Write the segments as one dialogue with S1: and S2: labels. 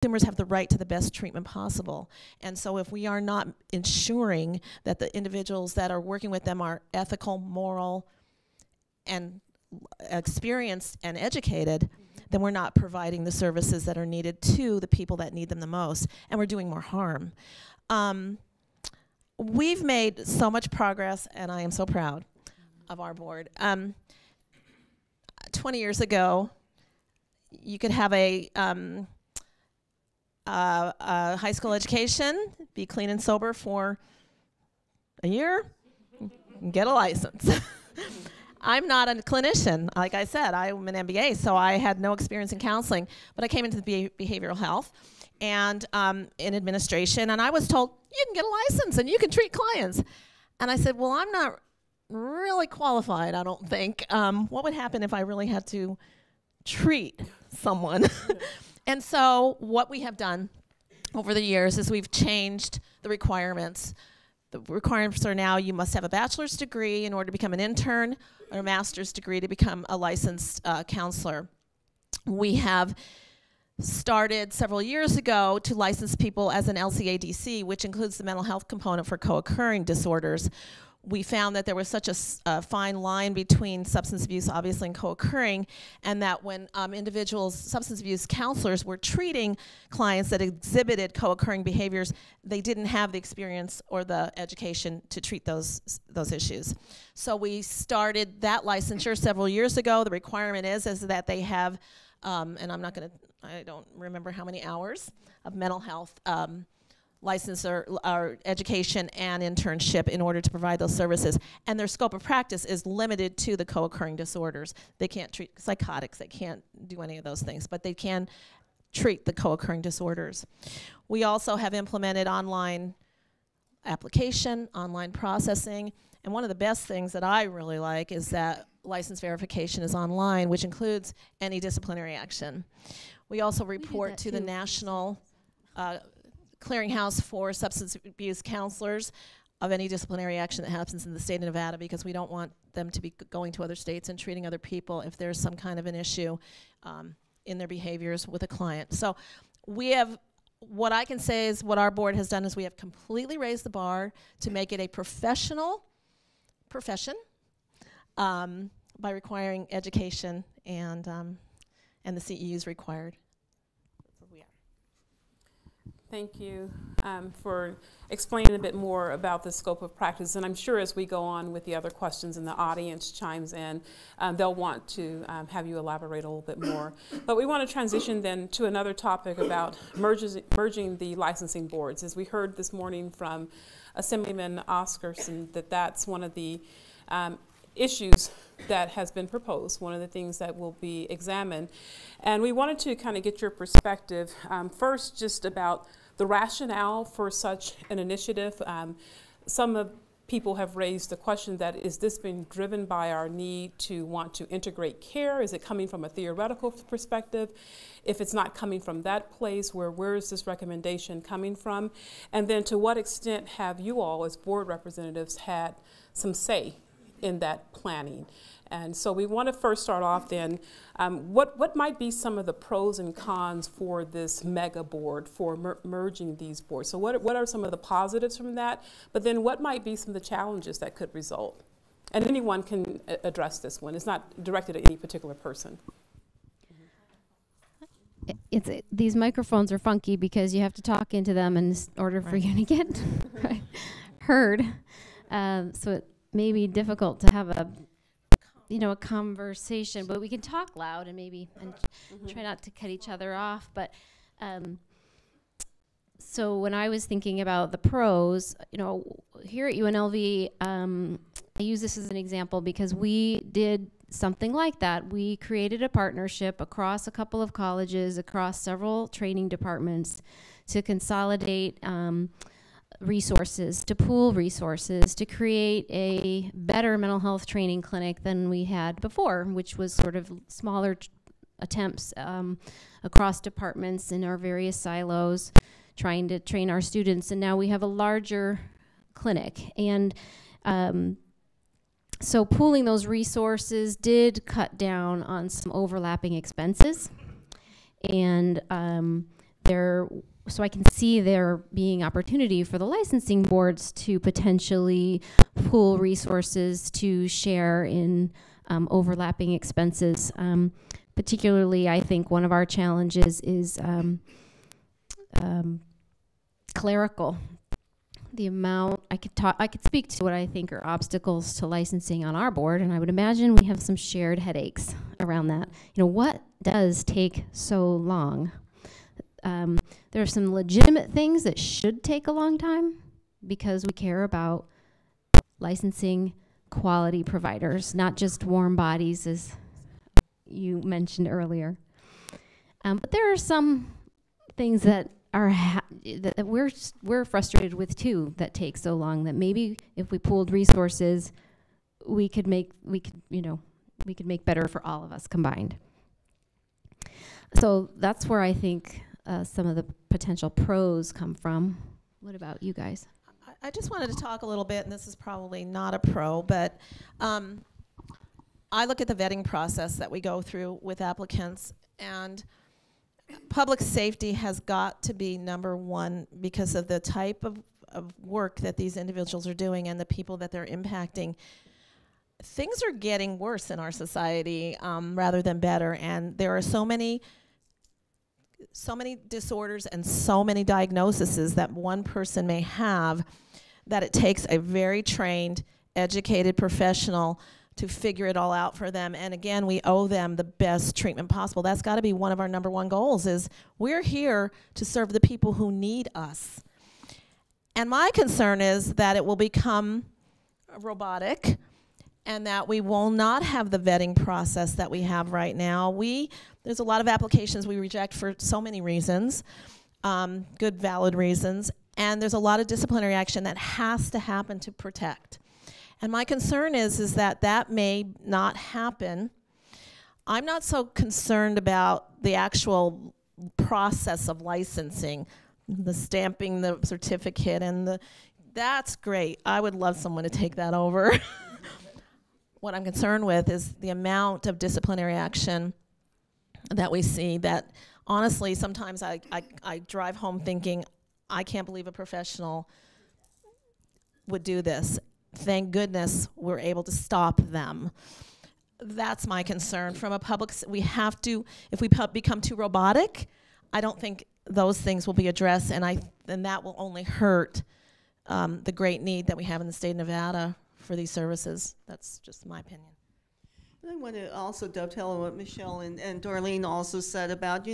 S1: consumers have the right to the best treatment possible. And so if we are not ensuring that the individuals that are working with them are ethical, moral, and experienced and educated, then we're not providing the services that are needed to the people that need them the most, and we're doing more harm. We've made so much progress, and I am so proud of our board. 20 years ago, you could have a high school education, be clean and sober for a year, and get a license. I'm not a clinician. Like I said, I'm an MBA, so I had no experience in counseling, but I came into the behavioral health and in administration, and I was told, you can get a license and you can treat clients. And I said, well, I'm not really qualified, I don't think. What would happen if I really had to treat someone? And so what we have done over the years is we've changed the requirements. The requirements are now you must have a bachelor's degree in order to become an intern, or a master's degree to become a licensed counselor. We have started several years ago to license people as an LCADC, which includes the mental health component for co-occurring disorders. We found that there was such a fine line between substance abuse, obviously, and co-occurring, and that when individuals, substance abuse counselors, were treating clients that exhibited co-occurring behaviors, they didn't have the experience or the education to treat those issues. So we started that licensure several years ago. The requirement is that they have, and I don't remember how many hours of mental health license or education and internship in order to provide those services. And their scope of practice is limited to the co-occurring disorders. They can't treat psychotics, they can't do any of those things, but they can treat the co-occurring disorders. We also have implemented online application, online processing, and one of the best things that I really like is that license verification is online, which includes any disciplinary action. We also report to the National Clearinghouse for Substance Abuse Counselors of any disciplinary action that happens in the state of Nevada, because we don't want them to be going to other states and treating other people if there's some kind of an issue in their behaviors with a client. So we have, what I can say is what our board has done is we have completely raised the bar to make it a professional profession by requiring education, and the CEU is required.
S2: Thank you for explaining a bit more about the scope of practice. And I'm sure as we go on with the other questions and the audience chimes in, they'll want to have you elaborate a little bit more. But we want to transition then to another topic about merging the licensing boards. As we heard this morning from Assemblyman Oscarson, that's one of the issues that has been proposed, one of the things that will be examined. And we wanted to kind of get your perspective, first just about the rationale for such an initiative. Some people have raised the question that, is this being driven by our need to want to integrate care? Is it coming from a theoretical perspective? If it's not coming from that place, where is this recommendation coming from? And then to what extent have you all as board representatives had some say in that planning? And so we want to first start off then, what might be some of the pros and cons for this mega board, for merging these boards? So what are some of the positives from that? But then what might be some of the challenges that could result? And anyone can address this one. It's not directed at any particular person.
S3: These microphones are funky because you have to talk into them in order for you to get heard. So it may be difficult to have a conversation, but we can talk loud and maybe try not to cut each other off. But so when I was thinking about the pros, here at UNLV, I use this as an example because we did something like that. We created a partnership across a couple of colleges, across several training departments, to consolidate resources, to pool resources, to create a better mental health training clinic than we had before, which was sort of smaller attempts across departments in our various silos, trying to train our students. And now we have a larger clinic. And so pooling those resources did cut down on some overlapping expenses. And so I can see there being opportunity for the licensing boards to potentially pool resources to share in overlapping expenses. Particularly, I think one of our challenges is clerical. The amount I could speak to what I think are obstacles to licensing on our board, and I would imagine we have some shared headaches around that. You know, what does take so long? There are some legitimate things that should take a long time because we care about licensing quality providers, not just warm bodies, as you mentioned earlier. But there are some things that are that we're frustrated with too, that take so long, that maybe if we pooled resources, we could make better for all of us combined. So that's where I think some of the potential pros come from. What about you guys?
S1: I just wanted to talk a little bit, and this is probably not a pro, but I look at the vetting process that we go through with applicants, and public safety has got to be number one because of the type of work that these individuals are doing and the people that they're impacting. Things are getting worse in our society rather than better, and there are so many disorders and so many diagnoses that one person may have that it takes a very trained, educated professional to figure it all out for them. And again, we owe them the best treatment possible. That's got to be one of our number one goals, is we're here to serve the people who need us. And my concern is that it will become robotic and that we will not have the vetting process that we have right now. There's a lot of applications we reject for so many reasons, good, valid reasons, and there's a lot of disciplinary action that has to happen to protect. And my concern is that may not happen. I'm not so concerned about the actual process of licensing, the stamping the certificate, and that's great. I would love someone to take that over. What I'm concerned with is the amount of disciplinary action that we see that, honestly, sometimes I drive home thinking, I can't believe a professional would do this. Thank goodness we're able to stop them. That's my concern. From a public, we have to, if we become too robotic, I don't think those things will be addressed, and that will only hurt the great need that we have in the state of Nevada for these services. That's just my opinion.
S4: I want to also dovetail on what Michelle and Darlene also said about,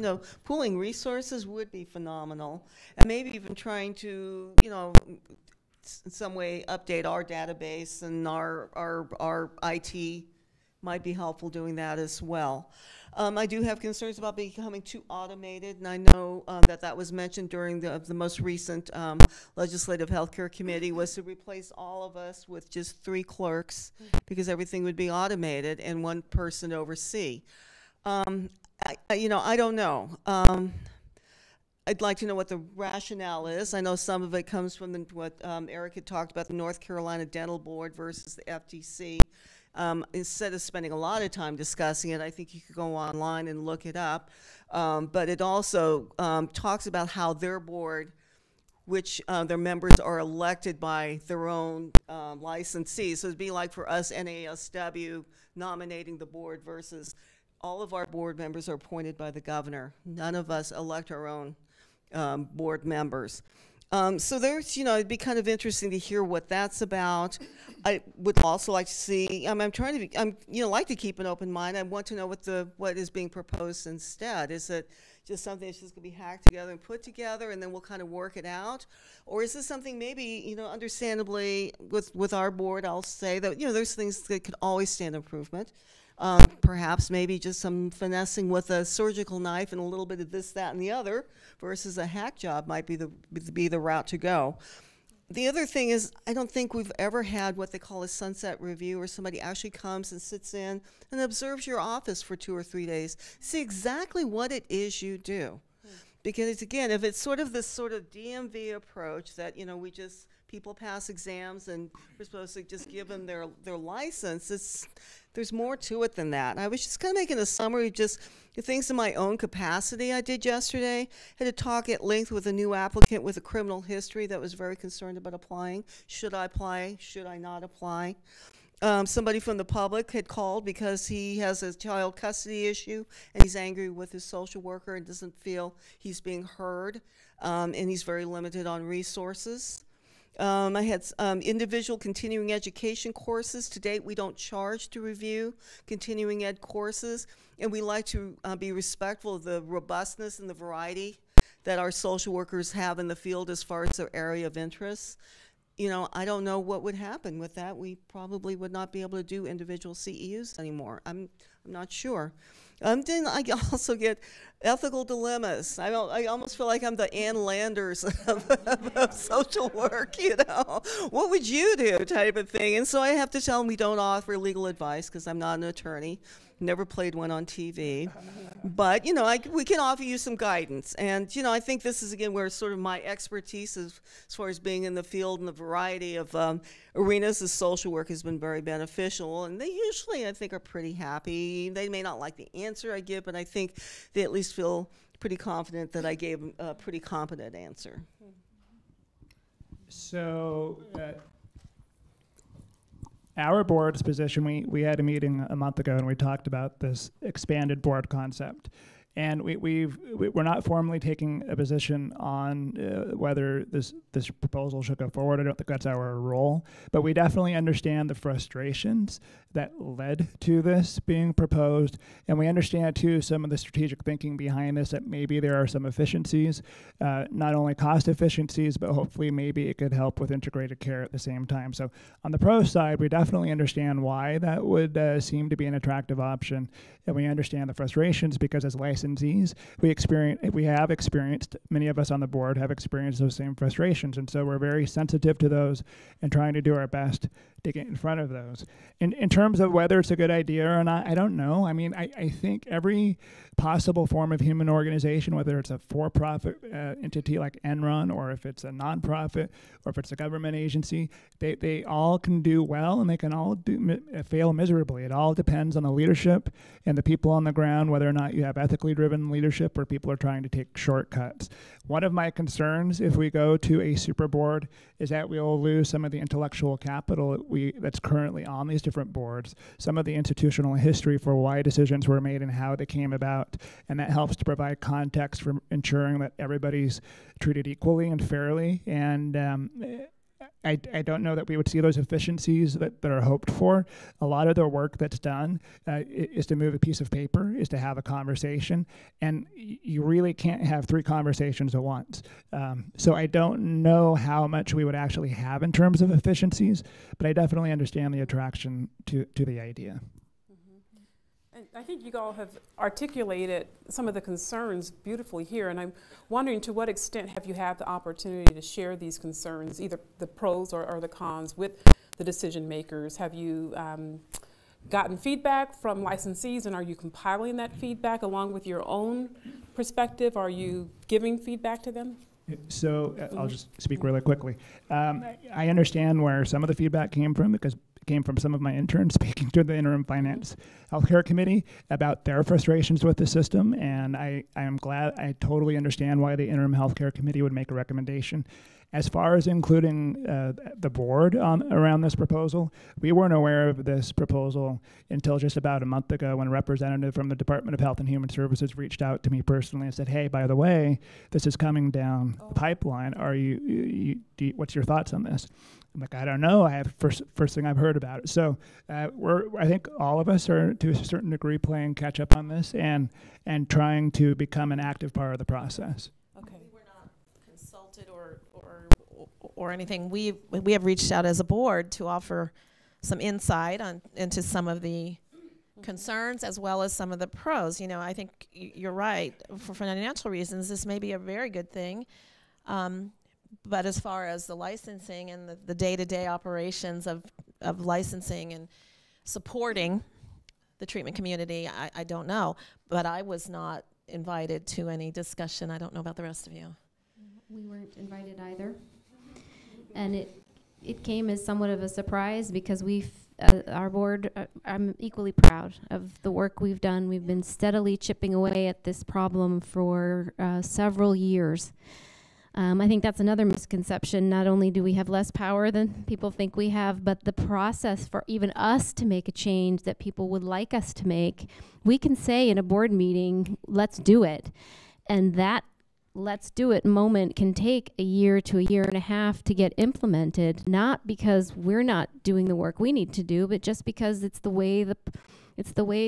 S4: pooling resources would be phenomenal, and maybe even trying to, in some way update our database, and our IT might be helpful doing that as well. I do have concerns about becoming too automated, and I know that was mentioned during the most recent Legislative Healthcare Committee, was to replace all of us with just 3 clerks because everything would be automated and one person oversee. I don't know. I'd like to know what the rationale is. I know some of it comes from what Eric had talked about, the North Carolina Dental Board versus the FTC. Instead of spending a lot of time discussing it, I think you could go online and look it up. But it also talks about how their board, which their members are elected by their own licensees. So it'd be like for us, NASW, nominating the board versus all of our board members are appointed by the governor. None of us elect our own board members. So there's, it'd be kind of interesting to hear what that's about. I would also like to see, I'm trying to like to keep an open mind. I want to know what is being proposed instead. Is it just something that's just going to be hacked together and put together, and then we'll kind of work it out? Or is this something maybe, understandably with our board, I'll say that, there's things that could always stand improvement. Perhaps maybe just some finessing with a surgical knife and a little bit of this, that, and the other versus a hack job might be the route to go. The other thing is, I don't think we've ever had what they call a sunset review, where somebody actually comes and sits in and observes your office for 2 or 3 days, see exactly what it is you do. Because again, if it's sort of this sort of DMV approach that, we just people pass exams and we're supposed to just give them their license. There's more to it than that. I was just kind of making a summary of just the things in my own capacity I did yesterday. Had to talk at length with a new applicant with a criminal history that was very concerned about applying. Should I apply? Should I not apply? Somebody from the public had called because he has a child custody issue and he's angry with his social worker and doesn't feel he's being heard, and he's very limited on resources. I had individual continuing education courses. To date, we don't charge to review continuing ed courses, and we like to be respectful of the robustness and the variety that our social workers have in the field as far as their area of interest. You know, I don't know what would happen with that. We probably would not be able to do individual CEUs anymore. I'm not sure. Then I also get ethical dilemmas. I almost feel like I'm the Ann Landers of social work, you know. What would you do type of thing? And so I have to tell them we don't offer legal advice because I'm not an attorney. Never played one on TV. But, you know, we can offer you some guidance. And, you know, I think this is, again, where sort of my expertise is, as far as being in the field and the variety of arenas of social work has been very beneficial. And they usually, I think, are pretty happy. They may not like the answer I give, but I think they at least feel pretty confident that I gave a pretty competent answer.
S5: So, our board's position, we had a meeting a month ago and we talked about this expanded board concept. And we're not formally taking a position on whether this proposal should go forward. I don't think that's our role. But we definitely understand the frustrations that led to this being proposed. And we understand, too, some of the strategic thinking behind this, that maybe there are some efficiencies, not only cost efficiencies, but hopefully maybe it could help with integrated care at the same time. So on the pro side, we definitely understand why that would seem to be an attractive option. And we understand the frustrations because as licensees, we have experienced, many of us on the board have experienced those same frustrations. And so we're very sensitive to those and trying to do our best to get in front of those. In terms of whether it's a good idea or not, I don't know. I mean, I think every possible form of human organization, whether it's a for-profit entity like Enron, or if it's a nonprofit, or if it's a government agency, they all can do well and they can all fail miserably. It all depends on the leadership and the people on the ground, whether or not you have ethically driven leadership or people are trying to take shortcuts. One of my concerns if we go to a super board is that we'll lose some of the intellectual capital that's currently on these different boards, some of the institutional history for why decisions were made and how they came about, and that helps to provide context for ensuring that everybody's treated equally and fairly. And I don't know that we would see those efficiencies that are hoped for. A lot of the work that's done is to move a piece of paper, is to have a conversation, and you really can't have 3 conversations at once. So I don't know how much we would actually have in terms of efficiencies, but I definitely understand the attraction to the idea.
S2: And I think you all have articulated some of the concerns beautifully here, and I'm wondering to what extent have you had the opportunity to share these concerns, either the pros or the cons, with the decision makers? Have you gotten feedback from licensees, and are you compiling that feedback along with your own perspective? Are you giving feedback to them?
S5: So I'll just speak really quickly. I understand where some of the feedback came from, because it came from some of my interns speaking to the Interim Finance Healthcare Committee about their frustrations with the system, and I am glad. I totally understand why the Interim Healthcare Committee would make a recommendation. As far as including the board around this proposal, we weren't aware of this proposal until just about a month ago when a representative from the Department of Health and Human Services reached out to me personally and said, hey, by the way, this is coming down the pipeline. What's your thoughts on this? I'm like, I don't know. I have first thing I've heard about it. So I think all of us are, to a certain degree, playing catch up on this and trying to become an active part of the process.
S1: Okay. We're not consulted or anything. We have reached out as a board to offer some insight into some of the concerns as well as some of the pros. You know, I think you're right. For financial reasons, this may be a very good thing. But as far as the licensing and the day-to-day operations of licensing and supporting the treatment community, I don't know. But I was not invited to any discussion. I don't know about the rest of you.
S3: We weren't invited either. And it came as somewhat of a surprise because our board, I'm equally proud of the work we've done. We've been steadily chipping away at this problem for several years. I think that's another misconception. Not only do we have less power than people think we have, but the process for even us to make a change that people would like us to make, we can say in a board meeting, let's do it. And that let's do it moment can take a year to a year and a half to get implemented, not because we're not doing the work we need to do, but just because it's the way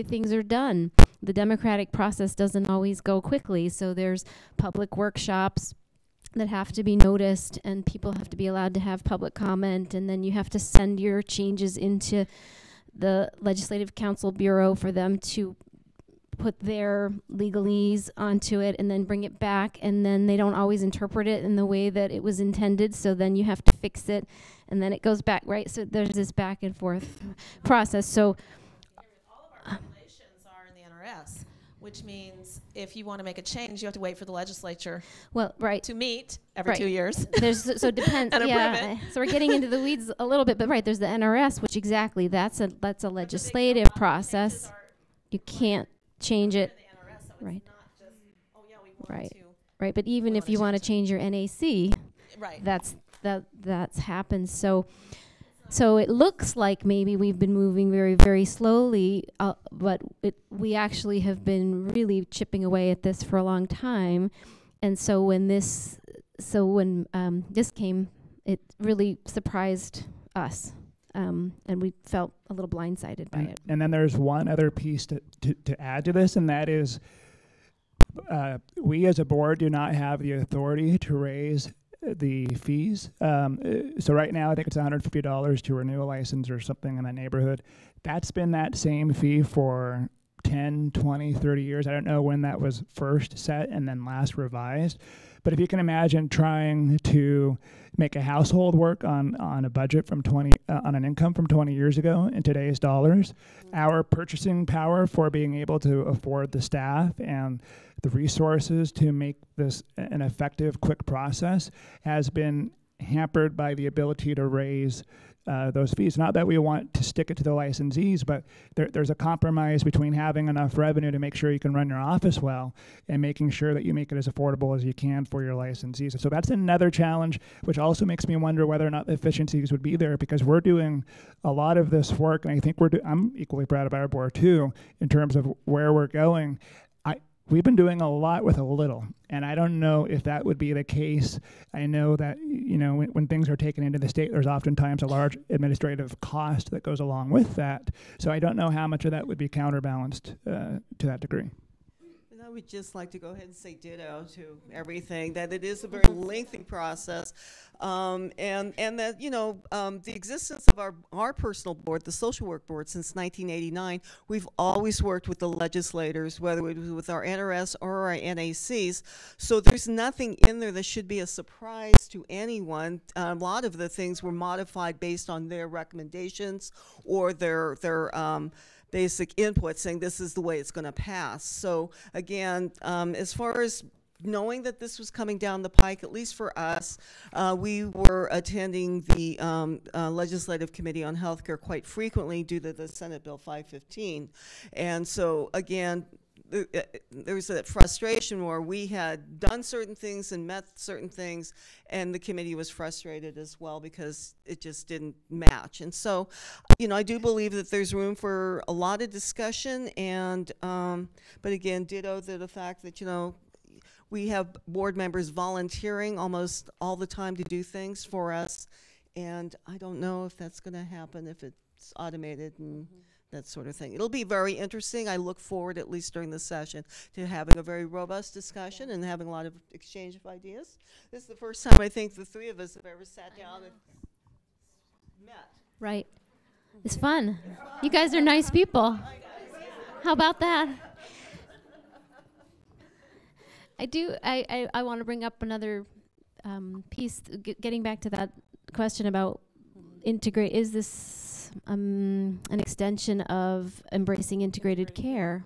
S3: things are done. The democratic process doesn't always go quickly, so there's public workshops that have to be noticed, and people have to be allowed to have public comment, and then you have to send your changes into the Legislative Council Bureau for them to put their legalese onto it and then bring it back, and then they don't always interpret it in the way that it was intended, so then you have to fix it, and then it goes back, right? So there's this back and forth process. So
S1: all of our regulations are in the NRS, which means if you want to make a change, you have to wait for the legislature to meet every 2 years.
S3: There's so it depends.
S1: And
S3: yeah. So we're getting into the weeds a little bit, but right, there's the NRS, which exactly that's a legislative process. You can't change it. Right. Right. But even if you want to change your NAC, that's happened. So it looks like maybe we've been moving very, very slowly, but we actually have been really chipping away at this for a long time. And so when this came, it really surprised us. And we felt a little blindsided by it.
S5: And then there's one other piece to add to this, and that is we as a board do not have the authority to raise the fees. So right now I think it's $150 to renew a license or something in that neighborhood. That's been that same fee for 10, 20, 30 years. I don't know when that was first set and then last revised. But if you can imagine trying to make a household work on a budget from on an income from 20 years ago in today's dollars, our purchasing power for being able to afford the staff and the resources to make this an effective, quick process has been hampered by the ability to raise those fees. Not that we want to stick it to the licensees, but there's a compromise between having enough revenue to make sure you can run your office well and making sure that you make it as affordable as you can for your licensees. So that's another challenge, which also makes me wonder whether or not the efficiencies would be there, because we're doing a lot of this work, and I think I'm equally proud of our board too, in terms of where we're going. We've been doing a lot with a little, and I don't know if that would be the case. I know that, when things are taken into the state, there's oftentimes a large administrative cost that goes along with that. So I don't know how much of that would be counterbalanced to that degree.
S4: And I would just like to go ahead and say ditto to everything, that it is a very lengthy process. And that, the existence of our personal board, the social work board, since 1989, we've always worked with the legislators, whether it was with our NRS or our NACs. So there's nothing in there that should be a surprise to anyone. A lot of the things were modified based on their recommendations or their basic input saying this is the way it's going to pass. So again, as far as knowing that this was coming down the pike, at least for us, we were attending the Legislative Committee on Healthcare quite frequently due to the Senate Bill 515. And so again, there was that frustration where we had done certain things and met certain things, and the committee was frustrated as well because it just didn't match. And so, I do believe that there's room for a lot of discussion, and but again, ditto to the fact that, we have board members volunteering almost all the time to do things for us, and I don't know if that's going to happen if it's automated and that sort of thing. It'll be very interesting. I look forward, at least during the session, to having a very robust discussion and having a lot of exchange of ideas. This is the first time I think the three of us have ever sat down and met.
S3: Right. It's fun. You guys are nice people. How about that? I want to bring up another piece, getting back to that question about integrate. Is this an extension of embracing integrated care?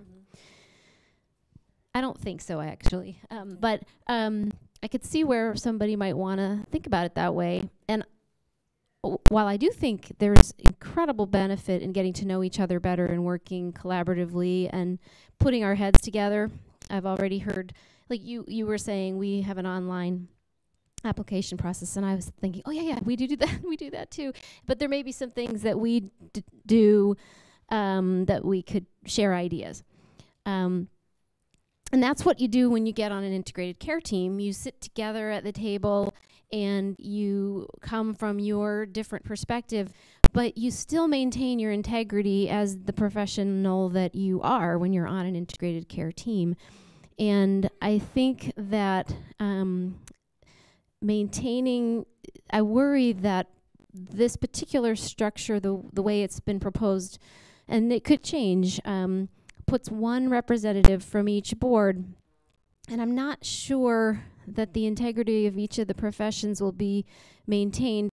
S3: I don't think so, actually. But I could see where somebody might want to think about it that way. And while I do think there's incredible benefit in getting to know each other better and working collaboratively and putting our heads together, I've already heard, like you were saying, we have an online application process, and I was thinking, oh yeah, we do that, we do that too. But there may be some things that we do that we could share ideas. And that's what you do when you get on an integrated care team. You sit together at the table and you come from your different perspective, but you still maintain your integrity as the professional that you are when you're on an integrated care team. And I think that I worry that this particular structure, the way it's been proposed, and it could change, puts one representative from each board, and I'm not sure that the integrity of each of the professions will be maintained